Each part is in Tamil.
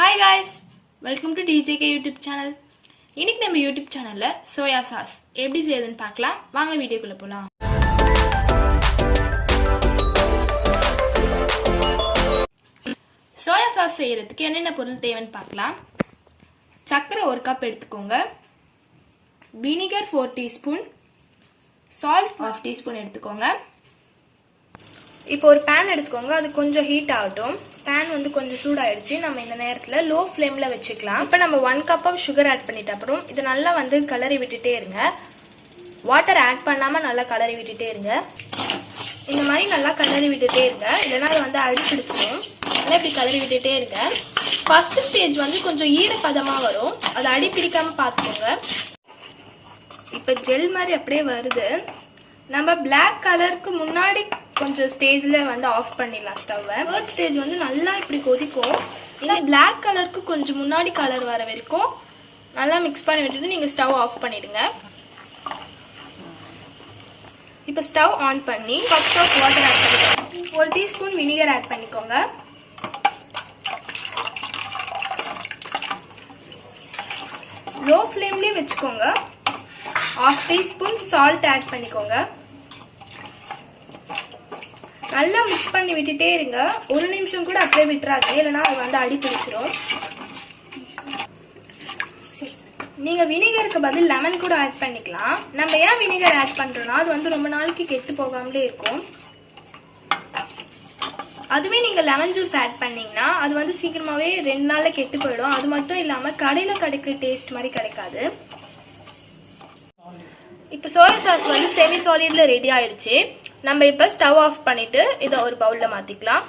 Hi guys, welcome to DJK YouTube channel. இன்னைக்கு நம்ம YouTube channelல soya sauce எப்படி செய்யறதுன்னு பார்க்கலாம். வாங்க வீடியோக்குள்ள போலாம். soya sauce செய்யறதுக்கு என்னென்ன பொருள் தேவைன்னு பார்க்கலாம். சர்க்கரை 1 கப் எடுத்துக்கோங்க. vinegar 4 teaspoon, salt 1/2 teaspoon எடுத்துக்கோங்க. இப்போ ஒரு pan எடுத்துக்கோங்க. அது கொஞ்சம் ஹீட் ஆகட்டும். pan வந்து கொஞ்சம் சூடாயிடுச்சு. நம்ம இந்த நேரத்துல லோ ஃப்ளேம்ல வச்சுக்கலாம். இப்போ நம்ம 1 கப் ஆஃப் சுகர் ஆட் பண்ணிட்ட அப்புறம் இது நல்லா வந்து கலரி விட்டுட்டே இருங்க. வாட்டர் ஆட் பண்ணாம நல்லா கலரி விட்டுட்டே இருங்க. இந்த மாதிரி நல்லா கலரி விட்டுட்டே இருங்க. இல்லனா அது வந்து அடிச்சிடுச்சிடும். நல்லா இப்படி கலரி விட்டுட்டே இருங்க. ஃபர்ஸ்ட் ஸ்டேஜ் வந்து கொஞ்சம் ஈரப்பதமா வரும். அது அடி பிடிக்காம பாத்துக்கோங்க. இப்போ ஜெல் மாதிரி அப்படியே வருது. நம்ம Black கலருக்கு முன்னாடி கொஞ்சம் ஸ்டேஜ்ல வந்து ஆஃப் பண்ணிடலாம் ஸ்டவ்வை. தேர்ட் ஸ்டேஜ் வந்து நல்லா இப்படி கொதிக்கும். இந்த Black கலருக்கு கொஞ்சம் முன்னாடி கலர் வர வரைக்கும் நல்லா மிக்ஸ் பண்ணி விட்டுட்டு நீங்க ஸ்டவ் ஆஃப் பண்ணிடுங்க. இப்போ ஸ்டவ் ஆன் பண்ணி கப் ஆஃப் வாட்டர் ஆட் பண்ணிக்கோங்க. 1 டீஸ்பூன் வினிகர் ஆட் பண்ணிக்கோங்க. லோ ஃப்ளேம்லயே வச்சுக்கோங்க. 1/2 டீஸ்பூன் சால்ட் ஆட் பண்ணிக்கோங்க. நல்லா மிக்ஸ் பண்ணி விட்டுட்டே இருங்க. ஒரு நிமிஷம் கூட அப்படியே விட்டுறாதீங்க, இல்லைன்னா அது வந்து அடி பிடிச்சிரும். நீங்க வினிகருக்கு பதில் லெமன் கூட ஆட் பண்ணிக்கலாம். நம்ம ஏன் வினிகர் ஆட் பண்றோம்னா அது வந்து ரொம்ப நாளைக்கு கெட்டு போகாமலே இருக்கும். அதுவே நீங்க லெமன் ஜூஸ் ஆட் பண்ணீங்கன்னா அது வந்து சீக்கிரமாவே 2 நாள்ல கெட்டு போயிடும். அது மட்டும் இல்லாம கடையில கிடைக்கிற டேஸ்ட் மாதிரி கிடைக்காது. இப்போ சோயா சாஸ் வந்து செமி சாலிட்ல ரெடி ஆயிடுச்சு. நம்ம இப்போ ஸ்டவ் ஆஃப் பண்ணிட்டு இதை ஒரு பவுல்ல மாத்திக்கலாம்.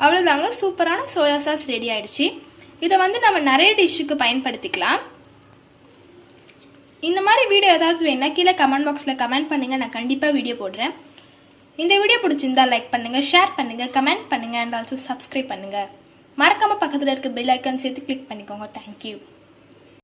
அவ்வளவுதாங்க, சூப்பரான சோயா சாஸ் ரெடி ஆயிடுச்சு. இதை வந்து நம்ம நிறைய டிஷ்ஷுக்கு பயன்படுத்திக்கலாம். இந்த மாதிரி வீடியோ ஏதாவது வேணா கீழே கமெண்ட் பாக்ஸ்ல கமெண்ட் பண்ணுங்க, நான் கண்டிப்பா வீடியோ போடுறேன். இந்த வீடியோ பிடிச்சிருந்தா லைக் பண்ணுங்க, ஷேர் பண்ணுங்க, கமெண்ட் பண்ணுங்க அண்ட் ஆல்சோ சப்ஸ்கிரைப் பண்ணுங்க. மறக்காம பக்கத்துல இருக்க பெல் ஐக்கான் சேர்த்து கிளிக் பண்ணிக்கோங்க. தேங்க்யூ.